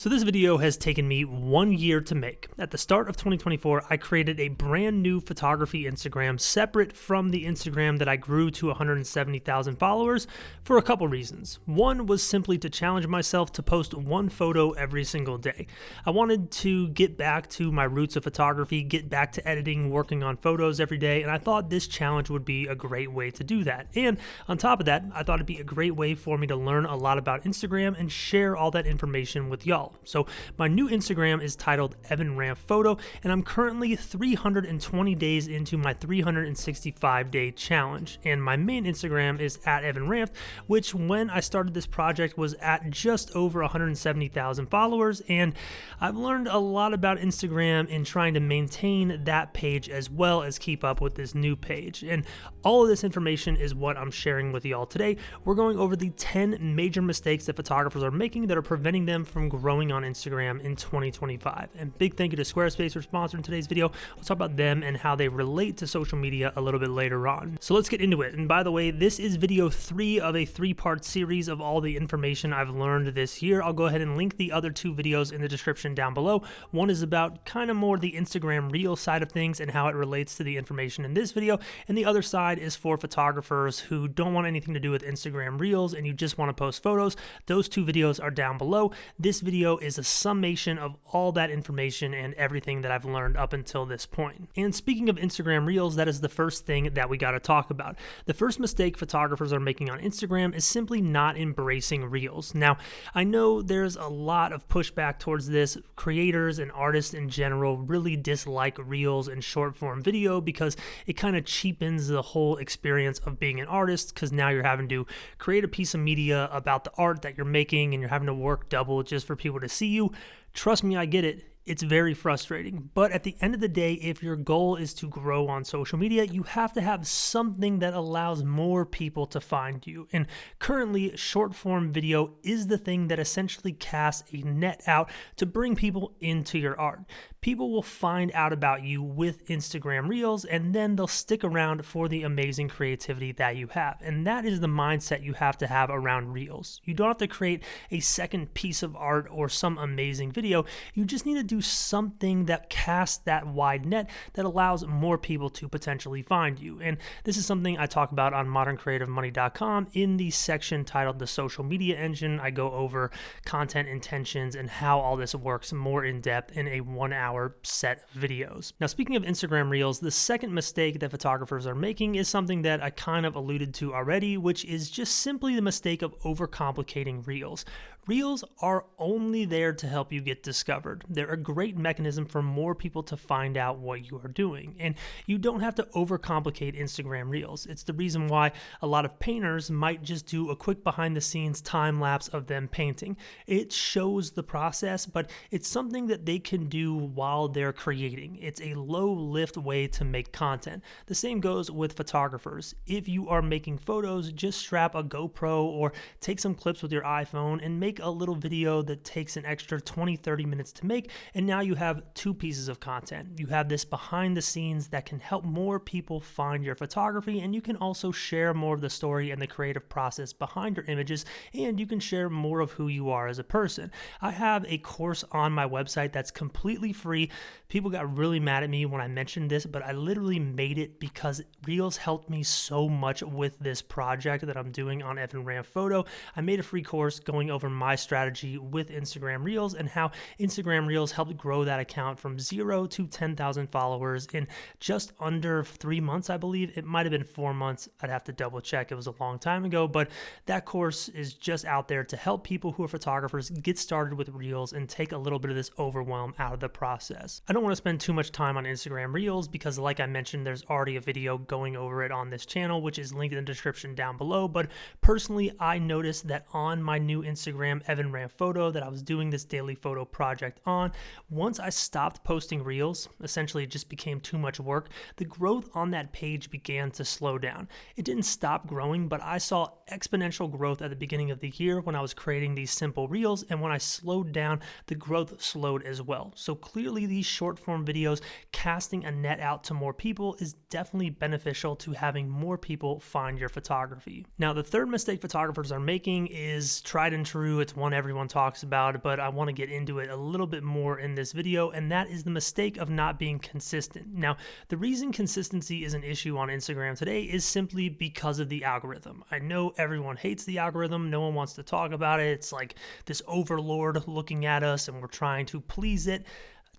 So this video has taken me 1 year to make. At the start of 2024, I created a brand new photography Instagram separate from the Instagram that I grew to 170,000 followers for a couple reasons. One was simply to challenge myself to post one photo every single day. I wanted to get back to my roots of photography, get back to editing, working on photos every day, and I thought this challenge would be a great way to do that. And on top of that, I thought it'd be a great way for me to learn a lot about Instagram and share all that information with y'all. So my new Instagram is titled Evan Ranft Photo, and I'm currently 320 days into my 365-day challenge. And my main Instagram is at Evan Ranft, which when I started this project was at just over 170,000 followers. And I've learned a lot about Instagram in trying to maintain that page as well as keep up with this new page. And all of this information is what I'm sharing with y'all today. We're going over the 10 major mistakes that photographers are making that are preventing them from growing on Instagram in 2025. And big thank you to Squarespace for sponsoring today's video. We'll talk about them and how they relate to social media a little bit later on. So let's get into it. And by the way, this is video 3 of a 3-part series of all the information I've learned this year. I'll go ahead and link the other 2 videos in the description down below. One is about kind of more the Instagram reel side of things and how it relates to the information in this video. And the other side is for photographers who don't want anything to do with Instagram reels and you just want to post photos. Those 2 videos are down below. This video is a summation of all that information and everything that I've learned up until this point. And speaking of Instagram Reels, that is the first thing that we got to talk about. The first mistake photographers are making on Instagram is simply not embracing Reels. Now, I know there's a lot of pushback towards this. Creators and artists in general really dislike Reels and short form video because it kind of cheapens the whole experience of being an artist, because now you're having to create a piece of media about the art that you're making and you're having to work double just for people to see you. Trust me, I get it. It's very frustrating. But at the end of the day, if your goal is to grow on social media, you have to have something that allows more people to find you. And currently, short form video is the thing that essentially casts a net out to bring people into your art. People will find out about you with Instagram Reels, and then they'll stick around for the amazing creativity that you have. And that is the mindset you have to have around Reels. You don't have to create a second piece of art or some amazing video. You just need to do something that casts that wide net that allows more people to potentially find you. And this is something I talk about on moderncreativemoney.com in the section titled The Social Media Engine. I go over content intentions and how all this works more in depth in a 1-hour set of videos. Now, speaking of Instagram Reels, the second mistake that photographers are making is something that I kind of alluded to already, which is just simply the mistake of overcomplicating Reels. Reels are only there to help you get discovered. They're a great mechanism for more people to find out what you are doing. And you don't have to overcomplicate Instagram Reels. It's the reason why a lot of painters might just do a quick behind the scenes time lapse of them painting. It shows the process, but it's something that they can do while they're creating. It's a low lift way to make content. The same goes with photographers. If you are making photos, just strap a GoPro or take some clips with your iPhone and make a little video that takes an extra 20-30 minutes to make, and now you have 2 pieces of content. You have this behind the scenes that can help more people find your photography, and you can also share more of the story and the creative process behind your images, and you can share more of who you are as a person. I have a course on my website that's completely free. People got really mad at me when I mentioned this, but I literally made it because Reels helped me so much with this project that I'm doing on Evan Ranft Photo. I made a free course going over my strategy with Instagram Reels and how Instagram Reels helped grow that account from 0 to 10,000 followers in just under 3 months, I believe. It might have been 4 months. I'd have to double check. It was a long time ago, but that course is just out there to help people who are photographers get started with Reels and take a little bit of this overwhelm out of the process. I don't want to spend too much time on Instagram Reels because, like I mentioned, there's already a video going over it on this channel, which is linked in the description down below. But personally, I noticed that on my new Instagram, Evan Ranft Photo, that I was doing this daily photo project on, once I stopped posting Reels, essentially it just became too much work, the growth on that page began to slow down. It didn't stop growing, but I saw exponential growth at the beginning of the year when I was creating these simple Reels, and when I slowed down, the growth slowed as well. So clearly these short form videos, casting a net out to more people, is definitely beneficial to having more people find your photography. Now, the third mistake photographers are making is tried and true issue. It's one everyone talks about, but I want to get into it a little bit more in this video, and that is the mistake of not being consistent. Now, the reason consistency is an issue on Instagram today is simply because of the algorithm. I know everyone hates the algorithm. No one wants to talk about it. It's like this overlord looking at us and we're trying to please it.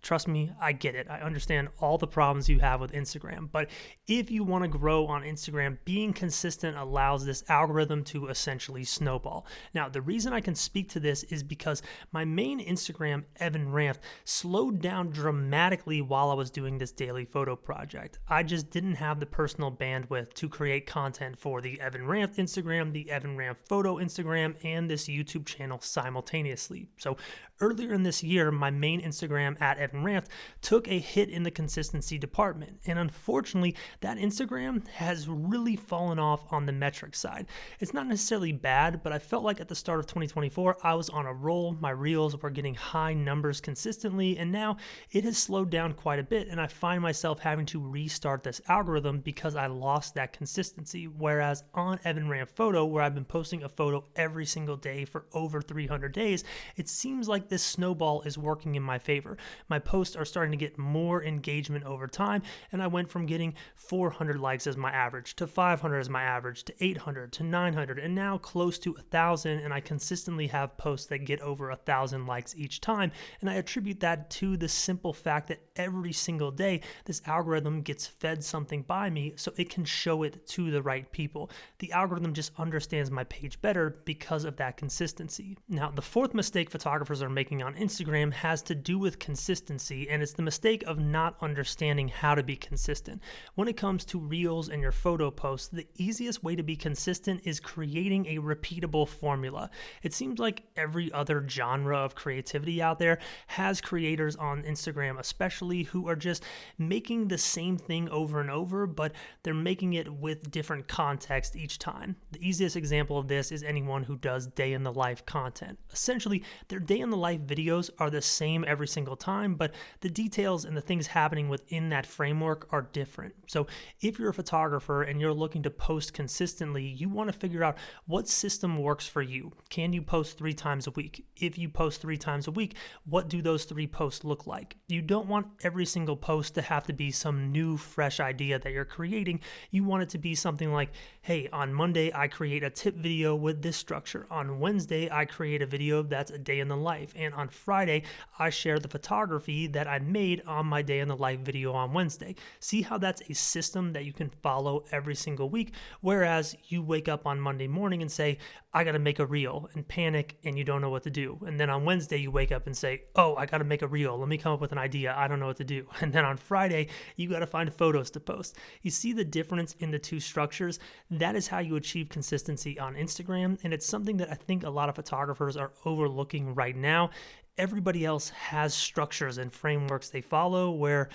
Trust me, I get it. I understand all the problems you have with Instagram. But if you want to grow on Instagram, being consistent allows this algorithm to essentially snowball. Now, the reason I can speak to this is because my main Instagram, Evan Ranft, slowed down dramatically while I was doing this daily photo project. I just didn't have the personal bandwidth to create content for the Evan Ranft Instagram, the Evan Ranft Photo Instagram, and this YouTube channel simultaneously. So earlier in this year, my main Instagram at Evan Ranft took a hit in the consistency department. And unfortunately, that Instagram has really fallen off on the metric side. It's not necessarily bad, but I felt like at the start of 2024, I was on a roll. My reels were getting high numbers consistently, and now it has slowed down quite a bit. And I find myself having to restart this algorithm because I lost that consistency. Whereas on Evan Ranft Photo, where I've been posting a photo every single day for over 300 days, it seems like this snowball is working in my favor. My posts are starting to get more engagement over time, and I went from getting 400 likes as my average to 500 as my average to 800 to 900 and now close to 1,000, and I consistently have posts that get over 1,000 likes each time, and I attribute that to the simple fact that every single day this algorithm gets fed something by me so it can show it to the right people. The algorithm just understands my page better because of that consistency. Now, the fourth mistake photographers are making on Instagram has to do with consistency, and it's the mistake of not understanding how to be consistent. When it comes to reels and your photo posts, the easiest way to be consistent is creating a repeatable formula. It seems like every other genre of creativity out there has creators on Instagram especially who are just making the same thing over and over, but they're making it with different context each time. The easiest example of this is anyone who does day in the life content. Essentially, their day in the life videos are the same every single time, but the details and the things happening within that framework are different. So if you're a photographer and you're looking to post consistently, you want to figure out what system works for you. Can you post 3 times a week? If you post 3 times a week, what do those 3 posts look like? You don't want every single post to have to be some new, fresh idea that you're creating. You want it to be something like, hey, on Monday, I create a tip video with this structure. On Wednesday, I create a video that's a day in the life. And on Friday, I share the photography that I made on my day in the life video on Wednesday. See how that's a system that you can follow every single week, whereas you wake up on Monday morning and say, I got to make a reel, and panic and you don't know what to do. And then on Wednesday, you wake up and say, oh, I got to make a reel. Let me come up with an idea. I don't know what to do. And then on Friday, you got to find photos to post. You see the difference in the two structures? That is how you achieve consistency on Instagram. And it's something that I think a lot of photographers are overlooking right now. Everybody else has structures and frameworks they follow where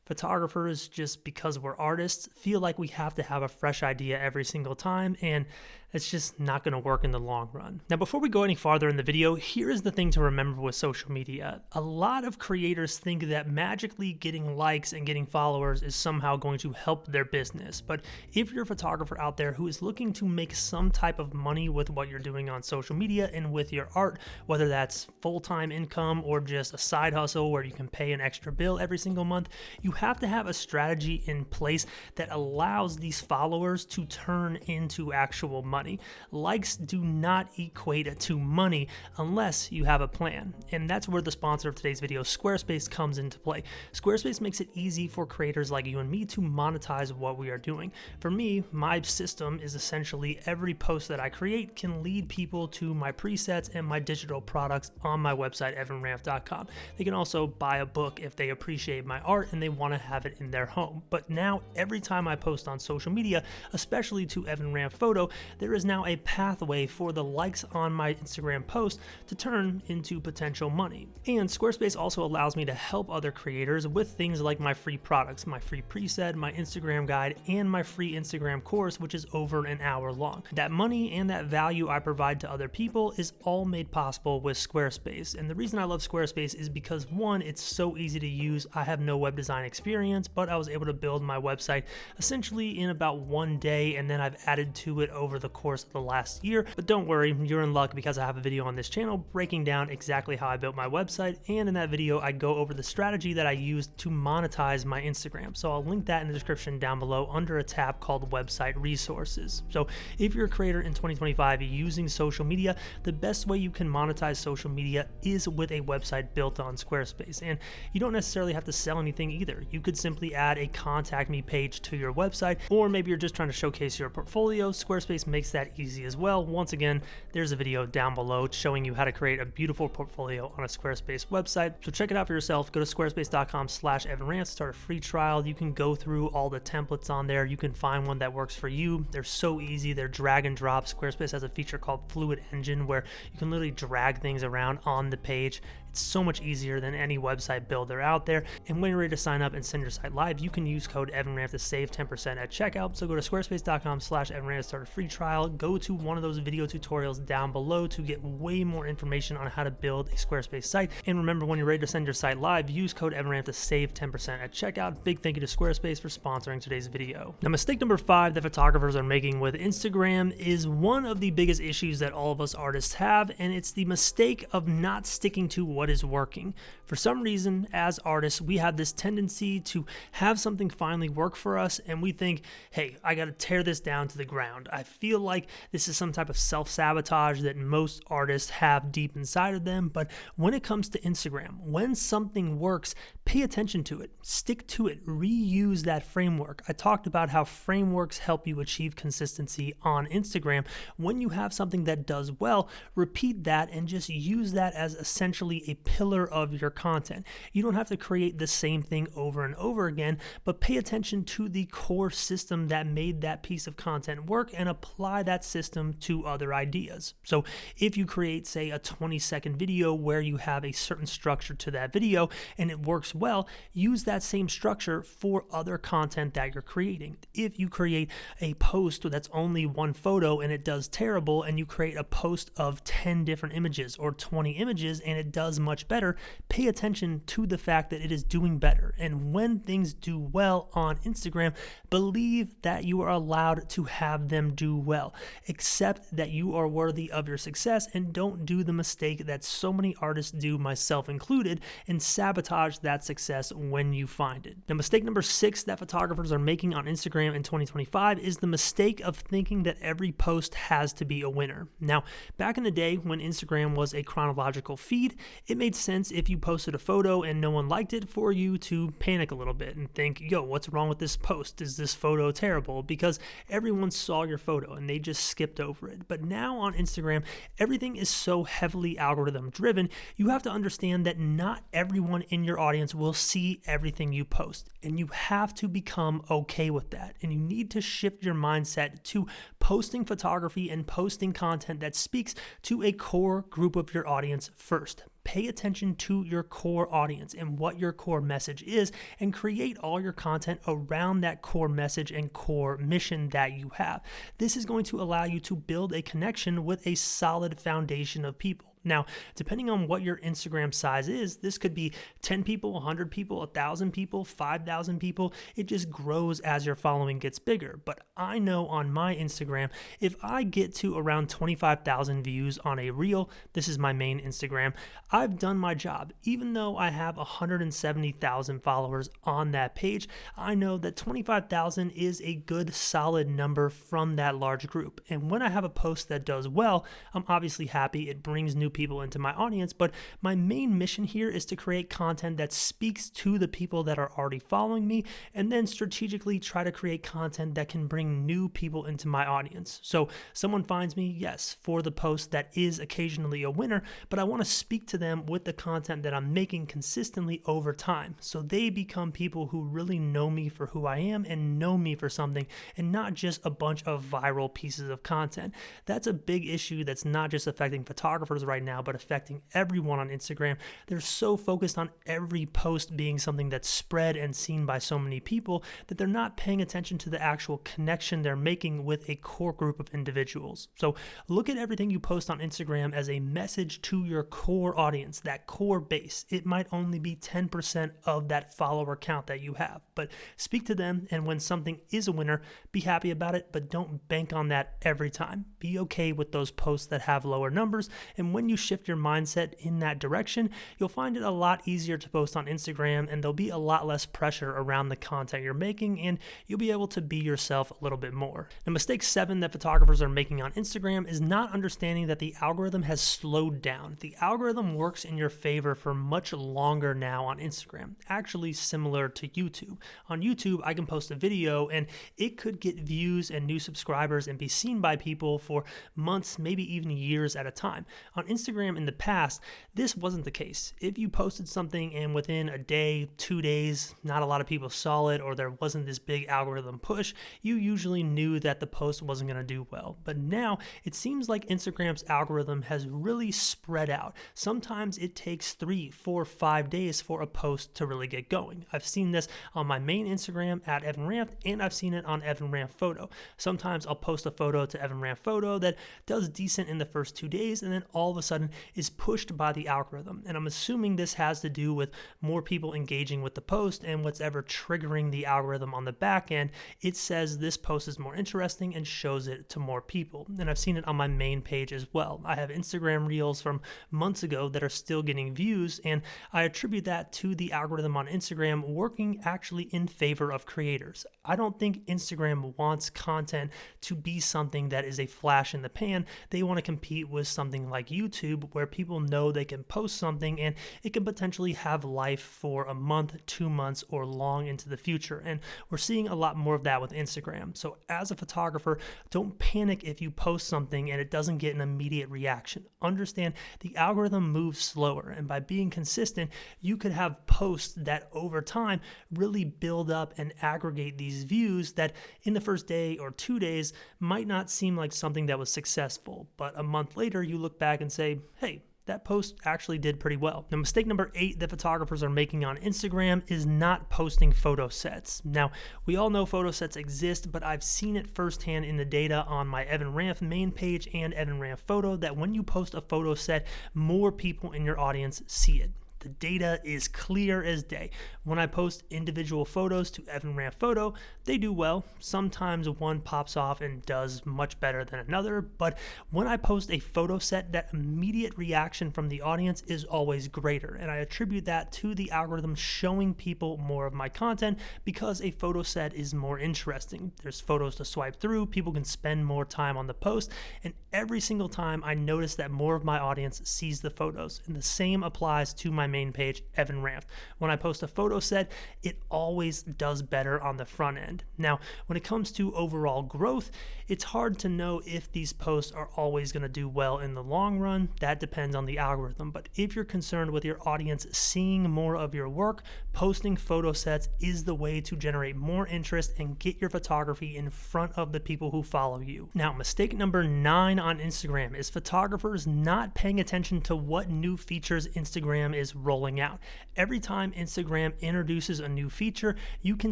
photographers, just because we're artists, feel like we have to have a fresh idea every single time, and it's just not going to work in the long run. Now, before we go any farther in the video, here is the thing to remember with social media. A lot of creators think that magically getting likes and getting followers is somehow going to help their business. But if you're a photographer out there who is looking to make some type of money with what you're doing on social media and with your art, whether that's full-time income or just a side hustle where you can pay an extra bill every single month, you have to have a strategy in place that allows these followers to turn into actual money. Likes do not equate to money unless you have a plan. And that's where the sponsor of today's video, Squarespace, comes into play. Squarespace makes it easy for creators like you and me to monetize what we are doing. For me, my system is essentially every post that I create can lead people to my presets and my digital products on my website, evanranft.com. They can also buy a book if they appreciate my art and they want to have it in their home. But now, every time I post on social media, especially to Evan Ranft Photo, there is now a pathway for the likes on my Instagram post to turn into potential money. And Squarespace also allows me to help other creators with things like my free products, my free preset, my Instagram guide, and my free Instagram course, which is over an hour long. That money and that value I provide to other people is all made possible with Squarespace. And the reason I love Squarespace is because, one, it's so easy to use. I have no web design experience, but I was able to build my website essentially in about 1 day, and then I've added to it over the course course of the last year. But don't worry, you're in luck because I have a video on this channel breaking down exactly how I built my website, and in that video I go over the strategy that I used to monetize my Instagram. So I'll link that in the description down below under a tab called Website Resources. So if you're a creator in 2025 using social media, the best way you can monetize social media is with a website built on Squarespace. And you don't necessarily have to sell anything either. You could simply add a contact me page to your website, or maybe you're just trying to showcase your portfolio. Squarespace makes that easy as well. Once again, there's a video down below showing you how to create a beautiful portfolio on a Squarespace website. So check it out for yourself. Go to squarespace.com/EvanRant, start a free trial. You can go through all the templates on there. You can find one that works for you. They're so easy. They're drag and drop. Squarespace has a feature called Fluid Engine where you can literally drag things around on the page. It's so much easier than any website builder out there. And when you're ready to sign up and send your site live, you can use code EvanRant to save 10% at checkout. So go to squarespace.com/EvanRant to start a free trial. Go to one of those video tutorials down below to get way more information on how to build a Squarespace site. And remember, when you're ready to send your site live, use code EvanRant to save 10% at checkout. Big thank you to Squarespace for sponsoring today's video. Now, mistake number 5 that photographers are making with Instagram is one of the biggest issues that all of us artists have, and it's the mistake of not sticking to what is working. For some reason, as artists, we have this tendency to have something finally work for us, and we think, hey, I got to tear this down to the ground. I feel like this is some type of self-sabotage that most artists have deep inside of them. But when it comes to Instagram, when something works, pay attention to it, stick to it, reuse that framework. I talked about how frameworks help you achieve consistency on Instagram. When you have something that does well, repeat that and just use that as essentially a pillar of your content. You don't have to create the same thing over and over again, but pay attention to the core system that made that piece of content work and apply that system to other ideas. So if you create, say, a 20-second video where you have a certain structure to that video and it works well, use that same structure for other content that you're creating. If you create a post that's only one photo and it does terrible, and you create a post of 10 different images or 20 images and it does much better, pay attention to the fact that it is doing better. And when things do well on Instagram, believe that you are allowed to have them do well. Accept that you are worthy of your success, and don't do the mistake that so many artists do, myself included, and sabotage that success when you find it. Now, mistake number 6 that photographers are making on Instagram in 2025 is the mistake of thinking that every post has to be a winner. Now, back in the day when Instagram was a chronological feed, it made sense if you posted a photo and no one liked it for you to panic a little bit and think, yo, what's wrong with this post? Is this photo terrible? Because everyone saw your photo and they just skipped over it. But now on Instagram, everything is so heavily algorithm driven, you have to understand that not everyone in your audience will see everything you post. And you have to become okay with that. And you need to shift your mindset to posting photography and posting content that speaks to a core group of your audience first. Pay attention to your core audience and what your core message is, and create all your content around that core message and core mission that you have. This is going to allow you to build a connection with a solid foundation of people. Now, depending on what your Instagram size is, this could be 10 people, 100 people, 1,000 people, 5,000 people. It just grows as your following gets bigger. But I know on my Instagram, if I get to around 25,000 views on a reel, this is my main Instagram, I've done my job. Even though I have 170,000 followers on that page, I know that 25,000 is a good solid number from that large group. And when I have a post that does well, I'm obviously happy. It brings new people into my audience, but my main mission here is to create content that speaks to the people that are already following me, and then strategically try to create content that can bring new people into my audience. So someone finds me, yes, for the post that is occasionally a winner, but I want to speak to them with the content that I'm making consistently over time, so they become people who really know me for who I am and know me for something, and not just a bunch of viral pieces of content. That's a big issue that's not just affecting photographers right right now, but affecting everyone on Instagram. They're so focused on every post being something that's spread and seen by so many people that they're not paying attention to the actual connection they're making with a core group of individuals. So look at everything you post on Instagram as a message to your core audience, that core base. It might only be 10% of that follower count that you have, but speak to them, and when something is a winner, be happy about it, but don't bank on that every time. Be okay with those posts that have lower numbers, and when you shift your mindset in that direction, you'll find it a lot easier to post on Instagram, and there'll be a lot less pressure around the content you're making, and you'll be able to be yourself a little bit more. Now, mistake 7 that photographers are making on Instagram is not understanding that the algorithm has slowed down. The algorithm works in your favor for much longer now on Instagram, actually similar to YouTube. On YouTube, I can post a video and it could get views and new subscribers and be seen by people for months, maybe even years at a time. On Instagram in the past, this wasn't the case. If you posted something and within a day, 2 days, not a lot of people saw it, or there wasn't this big algorithm push, you usually knew that the post wasn't going to do well. But now it seems like Instagram's algorithm has really spread out. Sometimes it takes 3, 4, 5 days for a post to really get going. I've seen this on my main Instagram at Evan Ramft, and I've seen it on Evan Ramft Photo. Sometimes I'll post a photo to Evan Ramft Photo that does decent in the first 2 days, and then all of a sudden is pushed by the algorithm. And I'm assuming this has to do with more people engaging with the post, and what's ever triggering the algorithm on the back end, it says this post is more interesting and shows it to more people. And I've seen it on my main page as well. I have Instagram Reels from months ago that are still getting views, and I attribute that to the algorithm on Instagram working actually in favor of creators. I don't think Instagram wants content to be something that is a flash in the pan. They want to compete with something like YouTube, where people know they can post something and it can potentially have life for a month, 2 months, or long into the future. And we're seeing a lot more of that with Instagram. So as a photographer, don't panic if you post something and it doesn't get an immediate reaction. Understand the algorithm moves slower, and by being consistent, you could have posts that over time really build up and aggregate these views that in the first day or 2 days might not seem like something that was successful, but a month later you look back and say, hey, that post actually did pretty well. Now, mistake number 8 that photographers are making on Instagram is not posting photo sets. Now, we all know photo sets exist, but I've seen it firsthand in the data on my Evan Ramft main page and Evan Ramft Photo that when you post a photo set, more people in your audience see it. The data is clear as day. When I post individual photos to Evan Ramft Photo, they do well. Sometimes one pops off and does much better than another, but when I post a photo set, that immediate reaction from the audience is always greater, and I attribute that to the algorithm showing people more of my content because a photo set is more interesting. There's photos to swipe through, people can spend more time on the post, and every single time I notice that more of my audience sees the photos, and the same applies to my main page, Evan Ramft. When I post a photo set, it always does better on the front end. Now, when it comes to overall growth, it's hard to know if these posts are always going to do well in the long run. That depends on the algorithm. But if you're concerned with your audience seeing more of your work, posting photo sets is the way to generate more interest and get your photography in front of the people who follow you. Now, mistake number 9 on Instagram is photographers not paying attention to what new features Instagram is rolling out. Every time Instagram introduces a new feature, you can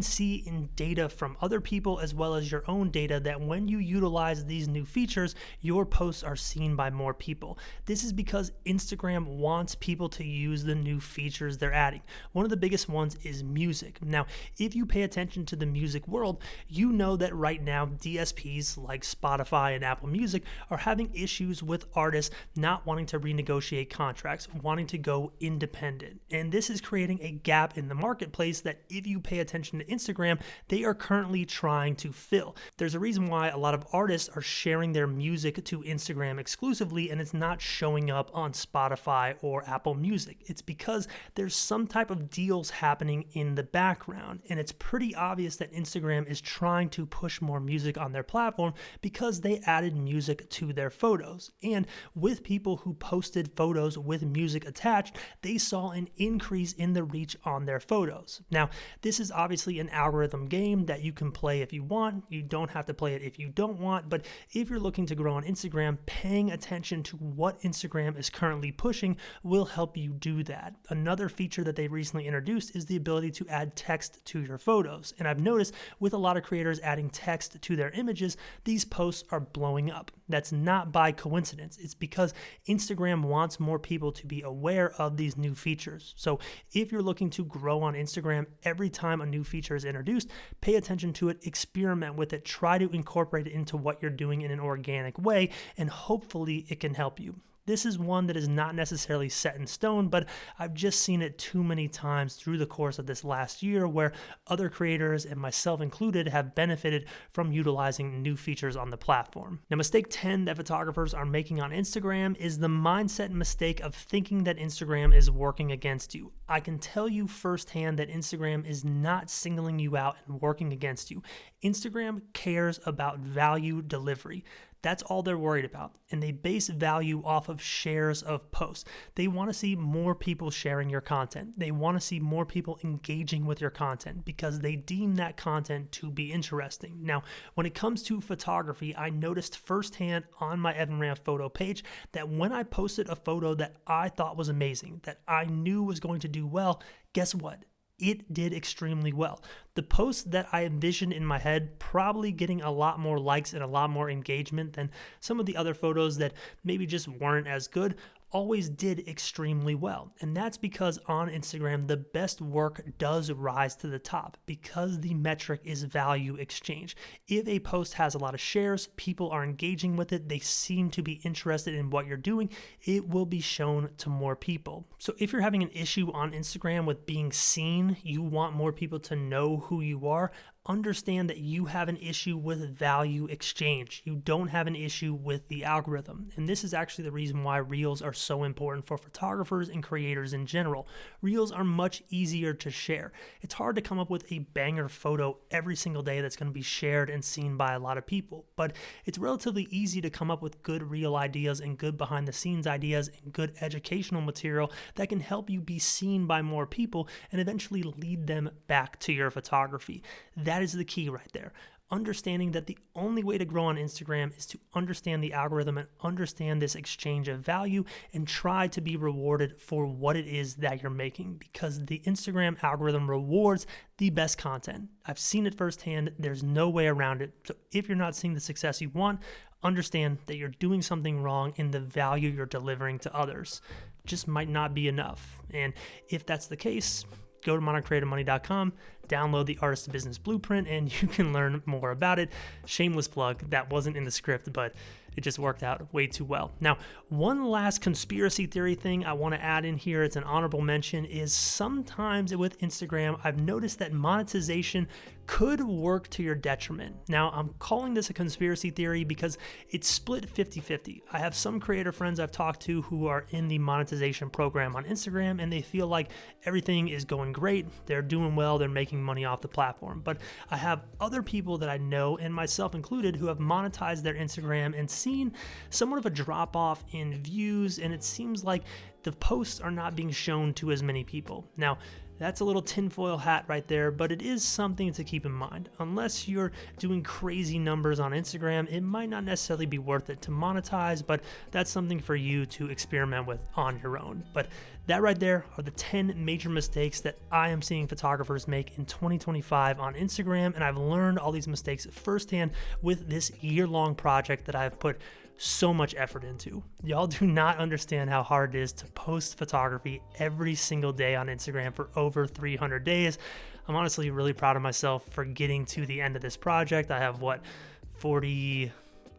see in data from other people as well as your own data that when you utilize these new features, your posts are seen by more people. This is because Instagram wants people to use the new features they're adding. One of the biggest ones is music. Now, if you pay attention to the music world, you know that right now DSPs like Spotify and Apple Music are having issues with artists not wanting to renegotiate contracts, wanting to go independent. And this is creating a gap in the marketplace that if you pay attention to Instagram, they are currently trying to fill. There's a reason why a lot of artists are sharing their music to Instagram exclusively and it's not showing up on Spotify or Apple Music. It's because there's some type of deals happening in the background, and it's pretty obvious that Instagram is trying to push more music on their platform because they added music to their photos. And with people who posted photos with music attached, they saw an increase in the reach on their photos. Now, this is obviously an algorithm game that you can play if you want. You don't have to play it if you don't want, but if you're looking to grow on Instagram, paying attention to what Instagram is currently pushing will help you do that. Another feature that they recently introduced is the ability to add text to your photos. And I've noticed with a lot of creators adding text to their images, these posts are blowing up. That's not by coincidence. It's because Instagram wants more people to be aware of these new features. So if you're looking to grow on Instagram, every time a new feature is introduced, pay attention to it, experiment with it, try to incorporate it into what you're doing in an organic way, and hopefully it can help you. This is one that is not necessarily set in stone, but I've just seen it too many times through the course of this last year where other creators, and myself included, have benefited from utilizing new features on the platform. Now, mistake 10 that photographers are making on Instagram is the mindset mistake of thinking that Instagram is working against you. I can tell you firsthand that Instagram is not singling you out and working against you. Instagram cares about value delivery. That's all they're worried about, and they base value off of shares of posts. They want to see more people sharing your content. They want to see more people engaging with your content because they deem that content to be interesting. Now, when it comes to photography, I noticed firsthand on my Evan Ranf photo page that when I posted a photo that I thought was amazing, that I knew was going to do well, guess what? It did extremely well. The post that I envisioned in my head probably getting a lot more likes and a lot more engagement than some of the other photos that maybe just weren't as good always did extremely well. And that's because on Instagram, the best work does rise to the top because the metric is value exchange. If a post has a lot of shares, people are engaging with it, they seem to be interested in what you're doing, it will be shown to more people. So if you're having an issue on Instagram with being seen, you want more people to know who you are, understand that you have an issue with value exchange. You don't have an issue with the algorithm. And this is actually the reason why Reels are so important for photographers and creators in general. Reels are much easier to share. It's hard to come up with a banger photo every single day that's going to be shared and seen by a lot of people, but it's relatively easy to come up with good reel ideas and good behind the scenes ideas and good educational material that can help you be seen by more people and eventually lead them back to your photography. That is the key right there. Understanding that the only way to grow on Instagram is to understand the algorithm and understand this exchange of value and try to be rewarded for what it is that you're making, because the Instagram algorithm rewards the best content. I've seen it firsthand. There's no way around it. So if you're not seeing the success you want, understand that you're doing something wrong in the value you're delivering to others. Just might not be enough. And if that's the case, go to modernCreatorMoney.com, download the Artist to Business Blueprint, and you can learn more about it. Shameless plug, that wasn't in the script, but it just worked out way too well. Now, one last conspiracy theory thing I want to add in here, it's an honorable mention, is sometimes with Instagram, I've noticed that monetization could work to your detriment. Now, I'm calling this a conspiracy theory because it's split 50-50. I have some creator friends I've talked to who are in the monetization program on Instagram, and they feel like everything is going great, they're doing well, they're making money off the platform. But I have other people that I know, and myself included, who have monetized their Instagram and seen somewhat of a drop off in views, and it seems like the posts are not being shown to as many people. Now, that's a little tinfoil hat right there, but it is something to keep in mind. Unless you're doing crazy numbers on Instagram, it might not necessarily be worth it to monetize, but that's something for you to experiment with on your own. But that right there are the 10 major mistakes that I am seeing photographers make in 2025 on Instagram, and I've learned all these mistakes firsthand with this year-long project that I've put so much effort into. Y'all do not understand how hard it is to post photography every single day on Instagram for over 300 days. I'm honestly really proud of myself for getting to the end of this project. I have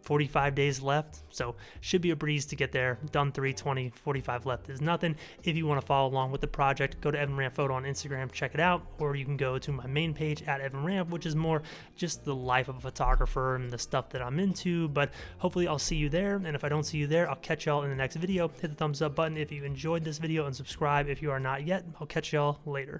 45 days left, so should be a breeze to get there. Done 320, 45 left is nothing. If you want to follow along with the project, go to Evan Ranf Photo on Instagram, check it out, or you can go to my main page at Evan Ranf, which is more just the life of a photographer and the stuff that I'm into. But hopefully I'll see you there, and if I don't see you there, I'll catch y'all in the next video. Hit the thumbs up button if you enjoyed this video and subscribe if you are not yet. I'll catch y'all later.